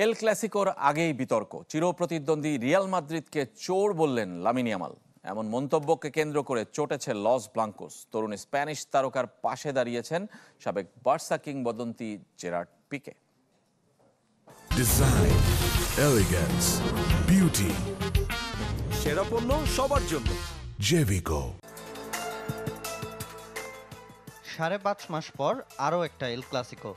এল ক্লাসিকোর আগেই বিতর্ক। চিরপ্রতিদ্বন্দ্বী রিয়াল মাদ্রিদকে চোর বললেন লামিন ইয়ামাল। এমন মন্তব্যকে কেন্দ্র করে চটেছে লস ব্লাঙ্কোস। তরুণ স্প্যানিশ তারকার পাশে দাঁড়িয়েছেন সাবেক বার্সা কিংবদন্তি Gerard Pique. Design, elegance, beauty, সেরা পণ্য সবার জন্য জেভিকো। 5.5 মাস পর আরও একটা এল ক্লাসিকো।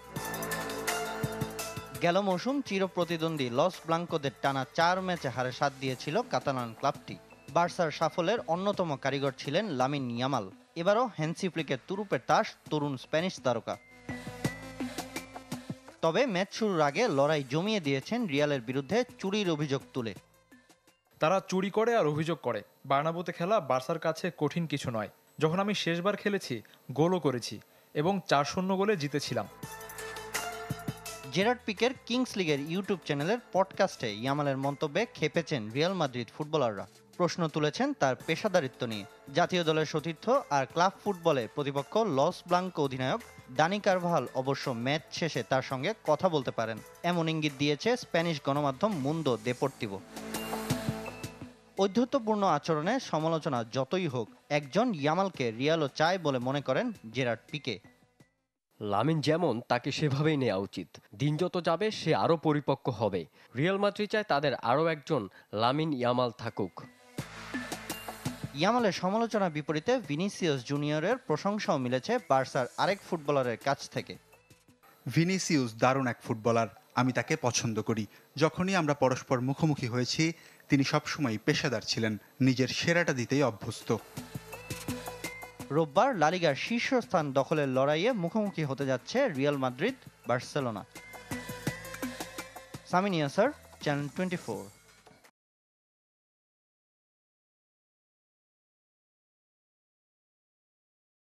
গেল মৌসুম চিরপ্রতিদ্বন্দ্বী লস ব্লাঙ্কোদের টানা 4 ম্যাচে হারে সাথ দিয়েছিল কাতালান ক্লাবটি। বার্সার সাফল্যের অন্যতম কারিগর ছিলেন লামিন ইয়ামাল। এবারও হ্যান্সি ফ্লিকের তুরুপের তাস তরুণ স্প্যানিশ তারকা। তবে ম্যাচ শুরুর আগে লড়াই জমিয়ে দিয়েছেন রিয়ালের বিরুদ্ধে চুরির অভিযোগ তুলে। তারা চুরি করে আর অভিযোগ করে। বার্নাব্যুতে খেলা বার্সার কাছে কঠিন কিছু নয়। যখন আমি শেষবার খেলেছি গোলও করেছি এবং 4-0 গোলে জিতেছিলাম। জেরার্ড পিকের কিংস লিগের ইউটিউব চ্যানেলের পডকাস্টে ইয়ামালের মন্তব্যে খেপেছেন রিয়াল মাদ্রিদ ফুটবলাররা। প্রশ্ন তুলেছেন তার পেশাদারিত্ব নিয়ে। জাতীয় দলের সতীর্থ আর ক্লাব ফুটবলে প্রতিপক্ষ লস ব্লাঙ্কো অধিনায়ক দানি কারভাহাল অবশ্য ম্যাচ শেষে তার সঙ্গে কথা বলতে পারেন, এমন ইঙ্গিত দিয়েছে স্প্যানিশ গণমাধ্যম মুন্দো দেপোর্তিভো। ঔদ্ধত্যপূর্ণ আচরণে সমালোচনা যতই হোক, একজন ইয়ামালকে রিয়ালও চায় বলে মনে করেন জেরার্ড পিকে। লামিন যেমন, তাকে সেভাবেই নেওয়া উচিত। দিন যত যাবে সে আরও পরিপক্ক হবে। রিয়াল মাদ্রিদ চায় তাদের আরও একজন লামিন ইয়ামাল থাকুক। ইয়ামালের সমালোচনার বিপরীতে ভিনিসিয়াস জুনিয়রের প্রশংসাও মিলেছে বার্সার আরেক ফুটবলারের কাছ থেকে। ভিনিসিয়াস দারুণ এক ফুটবলার, আমি তাকে পছন্দ করি। যখনই আমরা পরস্পর মুখোমুখি হয়েছি তিনি সবসময় পেশাদার ছিলেন, নিজের সেরাটা দিতেই অভ্যস্ত। রোববার লা লিগার শীর্ষস্থান দখলের লড়াইয়ে মুখোমুখি হতে যাচ্ছে Real Madrid Barcelona. Samin Yasar, channel 24।